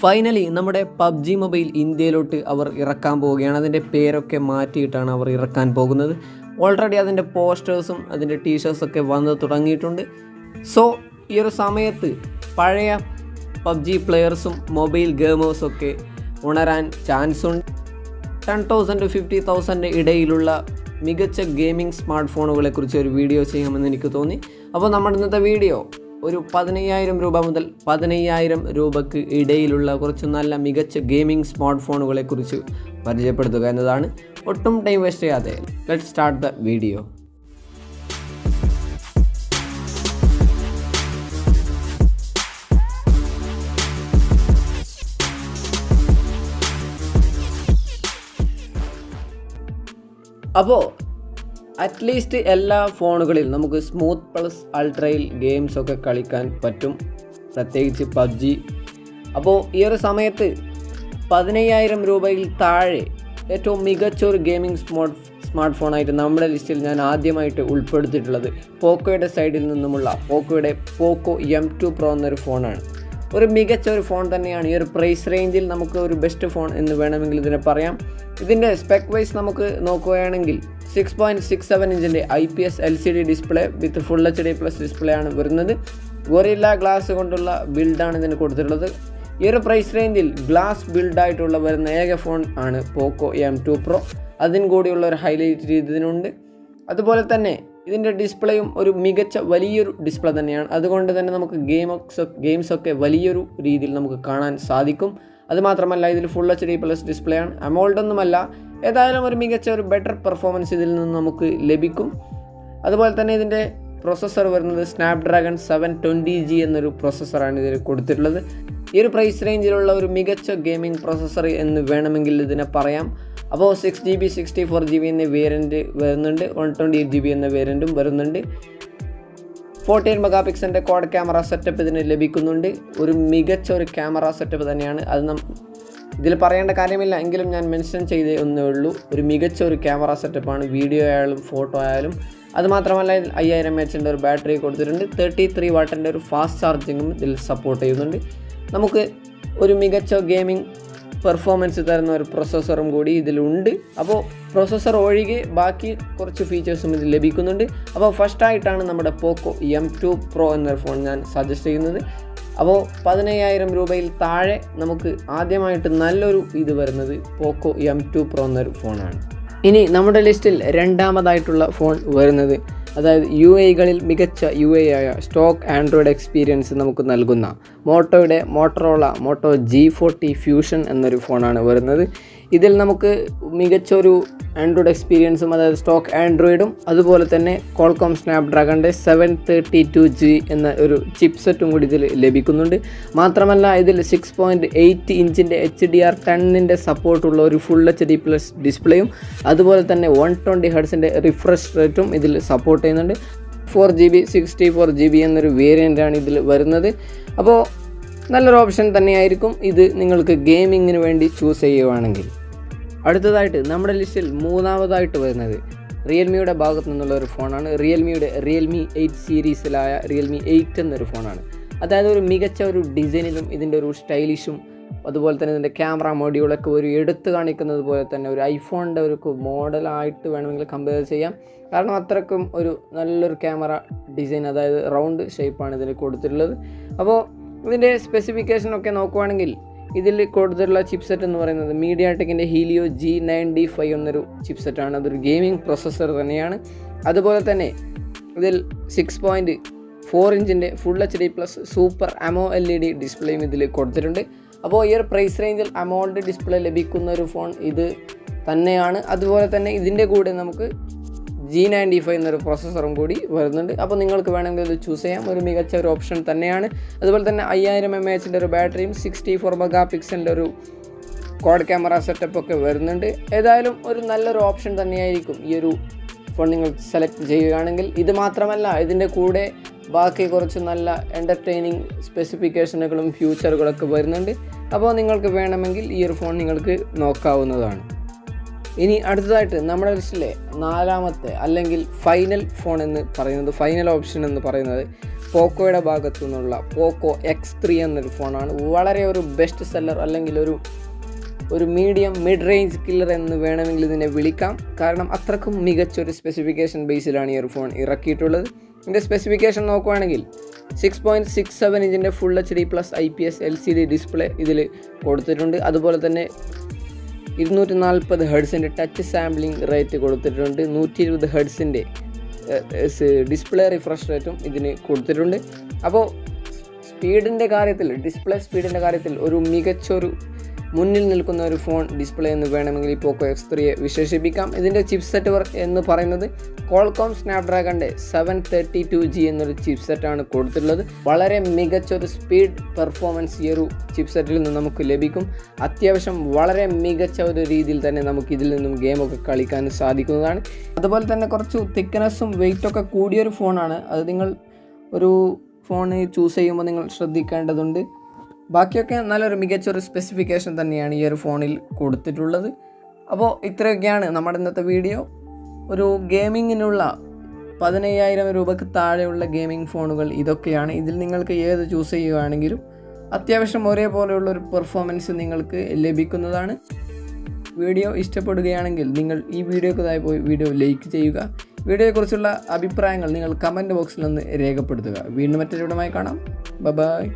Finally നമ്മുടെ PUBG mobile ഇന്ത്യയിലോട്ട് അവർ ഇറക്കാൻ പോവുകയാണ്. അതിൻ്റെ പേരൊക്കെ മാറ്റിയിട്ടാണ് അവർ ഇറക്കാൻ പോകുന്നത്. ഓൾറെഡി അതിൻ്റെ പോസ്റ്റേഴ്സും അതിൻ്റെ ടീഷർട്സൊക്കെ വന്ന് തുടങ്ങിയിട്ടുണ്ട്. സോ ഈ ഒരു സമയത്ത് പഴയ പബ്ജി പ്ലെയേഴ്സും മൊബൈൽ ഗെയിമേഴ്സൊക്കെ ഉണരാൻ ചാൻസുണ്ട്. 10,000 to 50,000 ഇടയിലുള്ള മികച്ച ഗെയിമിംഗ് സ്മാർട്ട് ഫോണുകളെക്കുറിച്ച് ഒരു വീഡിയോ ചെയ്യാമെന്ന് എനിക്ക് തോന്നി. അപ്പോൾ നമ്മുടെ ഇന്നത്തെ വീഡിയോ ഒരു 15,000 രൂപ മുതൽ 15,000 രൂപയ്ക്ക് ഇടയിലുള്ള കുറച്ച് നല്ല മികച്ച ഗെയിമിംഗ് സ്മാർട്ട് ഫോണുകളെക്കുറിച്ച് പരിചയപ്പെടുത്തുക എന്നതാണ്. ഒട്ടും ടൈം വേസ്റ്റ് ചെയ്യാതെ ലെറ്റ്സ് സ്റ്റാർട്ട് ദ വീഡിയോ. അപ്പോൾ അറ്റ്ലീസ്റ്റ് എല്ലാ ഫോണുകളിൽ നമുക്ക് സ്മൂത്ത് പ്ലസ് അൾട്രയിൽ ഗെയിംസൊക്കെ കളിക്കാൻ പറ്റും, പ്രത്യേകിച്ച് പബ്ജി. അപ്പോൾ ഈ ഒരു സമയത്ത് 15,000 രൂപയിൽ താഴെ ഏറ്റവും മികച്ച ഒരു ഗെയിമിംഗ് സ്മാർട്ട് ഫോണായിട്ട് നമ്മുടെ ലിസ്റ്റിൽ ഞാൻ ആദ്യമായിട്ട് ഉൾപ്പെടുത്തിയിട്ടുള്ളത് പോക്കോയുടെ സൈഡിൽ നിന്നുമുള്ള പോക്കോയുടെ പോക്കോ M2 Pro എന്നൊരു ഫോണാണ്. ഒരു മികച്ച ഒരു ഫോൺ തന്നെയാണ്. ഈ ഒരു പ്രൈസ് റേഞ്ചിൽ നമുക്ക് ഒരു ബെസ്റ്റ് ഫോൺ എന്ന് വേണമെങ്കിൽ ഇതിനെ പറയാം. ഇതിൻ്റെ സ്പെക് വൈസ് നമുക്ക് നോക്കുകയാണെങ്കിൽ 6.67 ഇഞ്ചിൻ്റെ IPS LCD display with full HD plus display ആണ് വരുന്നത്. ഗൊറില്ല ഗ്ലാസ് കൊണ്ടുള്ള ബിൽഡാണ് ഇതിന് കൊടുത്തിട്ടുള്ളത്. ഈ ഒരു പ്രൈസ് റേഞ്ചിൽ ഗ്ലാസ് ബിൽഡായിട്ടുള്ള വരുന്ന ഏക ഫോൺ ആണ് പോക്കോ M2 Pro. അതിന് കൂടിയുള്ള ഒരു ഹൈലൈറ്റ് ഇതിനുണ്ട്. അതുപോലെ തന്നെ ഇതിൻ്റെ ഡിസ്പ്ലേയും ഒരു മികച്ച വലിയൊരു ഡിസ്പ്ലേ തന്നെയാണ്. അതുകൊണ്ട് തന്നെ നമുക്ക് ഗെയിംസൊക്കെ വലിയൊരു രീതിയിൽ നമുക്ക് കാണാൻ സാധിക്കും. അതുമാത്രമല്ല ഇതിൽ ഫുൾ HD പ്ലസ് ഡിസ്പ്ലേ ആണ്, അമോൾഡ് ഒന്നുമല്ല. ഏതായാലും ഒരു മികച്ച ഒരു ബെറ്റർ പെർഫോമൻസ് ഇതിൽ നിന്ന് നമുക്ക് ലഭിക്കും. അതുപോലെ തന്നെ ഇതിൻ്റെ പ്രോസസ്സർ വരുന്നത് സ്നാപ്ഡ്രാഗൺ 720G എന്നൊരു പ്രോസസ്സറാണ് ഇതിൽ കൊടുത്തിട്ടുള്ളത്. ഈ ഒരു പ്രൈസ് റേഞ്ചിലുള്ള ഒരു മികച്ച ഗെയിമിംഗ് പ്രോസസ്സർ എന്ന് വേണമെങ്കിൽ ഇതിനെ പറയാം. അപ്പോൾ 6GB 64GB എന്ന വേരിയൻറ്റ് വരുന്നുണ്ട്, 128GB എന്ന വേരിയൻറ്റും വരുന്നുണ്ട്. 14 മെഗാപിക്സലിൻ്റെ ക്വാഡ് ക്യാമറ സെറ്റപ്പ് ഇതിന് ലഭിക്കുന്നുണ്ട്. ഒരു മികച്ച ഒരു ക്യാമറ സെറ്റപ്പ് തന്നെയാണ്. അത് ഇതിൽ പറയേണ്ട കാര്യമില്ല, എങ്കിലും ഞാൻ മെൻഷൻ ചെയ്തേ ഒന്നേ ഉള്ളൂ. ഒരു മികച്ച ഒരു ക്യാമറ സെറ്റപ്പാണ്, വീഡിയോ ആയാലും ഫോട്ടോ ആയാലും. അതുമാത്രമല്ല ഇതിൽ 5000 mAh ഒരു ബാറ്ററി കൊടുത്തിട്ടുണ്ട്. 33 വാട്ടിൻ്റെ ഒരു ഫാസ്റ്റ് ചാർജിങ്ങും ഇതിൽ സപ്പോർട്ട് ചെയ്യുന്നുണ്ട്. നമുക്ക് ഒരു മികച്ച ഗെയിമിംഗ് പെർഫോമൻസ് തരുന്ന ഒരു പ്രോസസ്സറും കൂടി ഇതിലുണ്ട്. അപ്പോൾ പ്രോസസ്സർ ഒഴികെ ബാക്കി കുറച്ച് ഫീച്ചേഴ്സും ഇതിൽ ലഭിക്കുന്നുണ്ട്. അപ്പോൾ ഫസ്റ്റായിട്ടാണ് നമ്മുടെ പോക്കോ M2 Pro എന്നൊരു ഫോൺ ഞാൻ സജസ്റ്റ് ചെയ്യുന്നത്. അപ്പോൾ 15,000 രൂപയിൽ താഴെ നമുക്ക് ആദ്യമായിട്ട് നല്ലൊരു ഇത് വരുന്നത് പോക്കോ M2 Pro എന്നൊരു ഫോണാണ്. ഇനി നമ്മുടെ ലിസ്റ്റിൽ രണ്ടാമതായിട്ടുള്ള ഫോൺ വരുന്നത്, അതായത് UAEകളിൽ മികച്ച UAE ആയ സ്റ്റോക്ക് ആൻഡ്രോയിഡ് എക്സ്പീരിയൻസ് നമുക്ക് നൽകുന്ന മോട്ടോയുടെ മോട്ടറോള മോട്ടോ G40 ഫ്യൂഷൻ എന്നൊരു ഫോണാണ് വരുന്നത്. ഇതിൽ നമുക്ക് മികച്ചൊരു ആൻഡ്രോയിഡ് എക്സ്പീരിയൻസും, അതായത് സ്റ്റോക്ക് ആൻഡ്രോയിഡും അതുപോലെ തന്നെ കോൾകോം സ്നാപ്ഡ്രാഗണിൻ്റെ 732G എന്ന ഒരു ചിപ്സെറ്റും കൂടി ഇതിൽ ലഭിക്കുന്നുണ്ട്. മാത്രമല്ല ഇതിൽ 6.8 ഇഞ്ചിൻ്റെ HDR10 സപ്പോർട്ടുള്ള ഒരു ഫുൾ HD പ്ലസ് ഡിസ്പ്ലേയും അതുപോലെ തന്നെ 120 ഹെർട്സിൻ്റെ റിഫ്രഷ് റേറ്റും ഇതിൽ സപ്പോർട്ട് ചെയ്യുന്നുണ്ട്. 4GB 64GB എന്നൊരു വേരിയൻ്റാണ് ഇതിൽ വരുന്നത്. അപ്പോൾ നല്ലൊരു ഓപ്ഷൻ തന്നെയായിരിക്കും ഇത് നിങ്ങൾക്ക് ഗെയിമിങ്ങിന് വേണ്ടി ചൂസ് ചെയ്യുകയാണെങ്കിൽ. അടുത്തതായിട്ട് നമ്മുടെ ലിസ്റ്റിൽ മൂന്നാമതായിട്ട് വരുന്നത് റിയൽമിയുടെ ഭാഗത്തു നിന്നുള്ള ഒരു ഫോണാണ്. റിയൽമി 8 സീരീസിലായ റിയൽമി 8 എന്നൊരു ഫോണാണ്. അതായത് ഒരു മികച്ച ഒരു ഡിസൈനിലും ഇതിൻ്റെ ഒരു സ്റ്റൈലിഷും അതുപോലെ തന്നെ ഇതിൻ്റെ ക്യാമറ മോഡ്യൂളൊക്കെ ഒരു എടുത്തു കാണിക്കുന്നത് പോലെ തന്നെ ഒരു ഐഫോണിൻ്റെ ഒരു മോഡലായിട്ട് വേണമെങ്കിൽ കമ്പയർ ചെയ്യാം. കാരണം അത്രയ്ക്കും ഒരു നല്ലൊരു ക്യാമറ ഡിസൈൻ, അതായത് റൗണ്ട് ഷേപ്പാണ് ഇതിൽ കൊടുത്തിട്ടുള്ളത്. അപ്പോൾ ഇതിൻ്റെ സ്പെസിഫിക്കേഷനൊക്കെ നോക്കുവാണെങ്കിൽ ഇതിൽ കൊടുത്തിട്ടുള്ള ചിപ്സെറ്റ് എന്ന് പറയുന്നത് മീഡിയാടെക്കിൻ്റെ ഹീലിയോ G95 എന്നൊരു ചിപ്സെറ്റാണ്. അതൊരു ഗെയിമിംഗ് പ്രോസസ്സർ തന്നെയാണ്. അതുപോലെ തന്നെ ഇതിൽ 6.4 ഇഞ്ചിൻ്റെ full HD plus super AMOLED ഡിസ്പ്ലേയും ഇതിൽ കൊടുത്തിട്ടുണ്ട്. അപ്പോൾ ഈ ഒരു പ്രൈസ് റേഞ്ചിൽ AMOLED ഡിസ്പ്ലേ ലഭിക്കുന്ന ഒരു ഫോൺ ഇത് തന്നെയാണ്. അതുപോലെ തന്നെ ഇതിൻ്റെ കൂടെ നമുക്ക് G95 എന്നൊരു പ്രോസസ്സറും കൂടി വരുന്നുണ്ട്. അപ്പോൾ നിങ്ങൾക്ക് വേണമെങ്കിൽ ഇത് ചൂസ് ചെയ്യാം, ഒരു മികച്ച ഒരു ഓപ്ഷൻ തന്നെയാണ്. അതുപോലെ തന്നെ 5000 mAh ഒരു ബാറ്ററിയും 64 മെഗാപിക്സലിൻ്റെ ഒരു ക്വാഡ് ക്യാമറ സെറ്റപ്പൊക്കെ വരുന്നുണ്ട്. ഏതായാലും ഒരു നല്ലൊരു ഓപ്ഷൻ തന്നെയായിരിക്കും ഈ ഒരു ഫോൺ നിങ്ങൾ സെലക്ട് ചെയ്യുകയാണെങ്കിൽ. ഇത് മാത്രമല്ല ഇതിൻ്റെ കൂടെ ബാക്കി കുറച്ച് നല്ല എൻ്റർടൈനിങ് സ്പെസിഫിക്കേഷനുകളും ഫ്യൂച്ചറുകളൊക്കെ വരുന്നുണ്ട്. അപ്പോൾ നിങ്ങൾക്ക് വേണമെങ്കിൽ ഈ ഒരു ഫോൺ നിങ്ങൾക്ക് നോക്കാവുന്നതാണ്. ഇനി അടുത്തതായിട്ട് നമ്മുടെ ലിസ്റ്റിലെ നാലാമത്തെ അല്ലെങ്കിൽ ഫൈനൽ ഫോൺ എന്ന് പറയുന്നത്, ഫൈനൽ ഓപ്ഷൻ എന്ന് പറയുന്നത് പോക്കോയുടെ ഭാഗത്തു നിന്നുള്ള പോക്കോ X3 എന്നൊരു ഫോണാണ്. വളരെ ഒരു ബെസ്റ്റ് സെല്ലർ അല്ലെങ്കിൽ ഒരു മിഡ് റേഞ്ച് കില്ലർ എന്ന് വേണമെങ്കിൽ ഇതിനെ വിളിക്കാം. കാരണം അത്രക്കും മികച്ചൊരു സ്പെസിഫിക്കേഷൻ ബേസിലാണ് ഈ ഒരു ഫോൺ ഇറക്കിയിട്ടുള്ളത്. ഇതിൻ്റെ സ്പെസിഫിക്കേഷൻ നോക്കുകയാണെങ്കിൽ 6.67 ഇഞ്ചിൻ്റെ full HD+ IPS LCD display ഇതിൽ കൊടുത്തിട്ടുണ്ട്. അതുപോലെ തന്നെ 240 ഹെർട്സിൻ്റെ ടച്ച് സാമ്പിളിംഗ് റേറ്റ് കൊടുത്തിട്ടുണ്ട്. 120 ഹെർട്സിൻ്റെ ഡിസ്പ്ലേ റിഫ്രഷ് റേറ്റും ഇതിന് കൊടുത്തിട്ടുണ്ട്. അപ്പോൾ ഡിസ്പ്ലേ സ്പീഡിൻ്റെ കാര്യത്തിൽ ഒരു മികച്ചൊരു മുന്നിൽ നിൽക്കുന്ന ഒരു ഫോൺ ഡിസ്പ്ലേ എന്ന് വേണമെങ്കിൽ ഈ പോക്കോ X3 വിശേഷിപ്പിക്കാം. ഇതിൻ്റെ ചിപ്സെറ്റ് എന്ന് പറയുന്നത് കോൾകോം സ്നാപ്ഡ്രാഗണിൻ്റെ 732G എന്നൊരു ചിപ്സെറ്റാണ് കൊടുത്തിട്ടുള്ളത്. വളരെ മികച്ചൊരു സ്പീഡ് പെർഫോമൻസ് ഈ ഒരു ചിപ്സെറ്റിൽ നിന്ന് നമുക്ക് ലഭിക്കും. അത്യാവശ്യം വളരെ മികച്ച ഒരു രീതിയിൽ തന്നെ നമുക്ക് ഇതിൽ നിന്നും ഗെയിമൊക്കെ കളിക്കാൻ സാധിക്കുന്നതാണ്. അതുപോലെ തന്നെ കുറച്ച് തിക്നെസ്സും വെയിറ്റൊക്കെ കൂടിയൊരു ഫോണാണ്. അത് നിങ്ങൾ ഒരു ഫോൺ ചൂസ് ചെയ്യുമ്പോൾ നിങ്ങൾ ശ്രദ്ധിക്കേണ്ടതുണ്ട്. ബാക്കിയൊക്കെ നല്ലൊരു മികച്ചൊരു സ്പെസിഫിക്കേഷൻ തന്നെയാണ് ഈ ഒരു ഫോണിൽ കൊടുത്തിട്ടുള്ളത്. അപ്പോൾ ഇത്രയൊക്കെയാണ് നമ്മുടെ ഇന്നത്തെ വീഡിയോ. ഒരു ഗെയിമിങ്ങിനുള്ള 15,000 രൂപയ്ക്ക് താഴെയുള്ള ഗെയിമിംഗ് ഫോണുകൾ ഇതൊക്കെയാണ്. ഇതിൽ നിങ്ങൾക്ക് ഏത് ചൂസ് ചെയ്യുകയാണെങ്കിലും അത്യാവശ്യം ഒരേപോലെയുള്ളൊരു പെർഫോമൻസ് നിങ്ങൾക്ക് ലഭിക്കുന്നതാണ്. വീഡിയോ ഇഷ്ടപ്പെടുകയാണെങ്കിൽ നിങ്ങൾ ഈ വീഡിയോയ്ക്കായി പോയി വീഡിയോ ലൈക്ക് ചെയ്യുക. വീഡിയോയെക്കുറിച്ചുള്ള അഭിപ്രായങ്ങൾ നിങ്ങൾ കമൻറ്റ് ബോക്സിൽ ഒന്ന് രേഖപ്പെടുത്തുക. വീണ്ടും മറ്റൊരു വീഡിയോയുമായി കാണാം. ബൈ.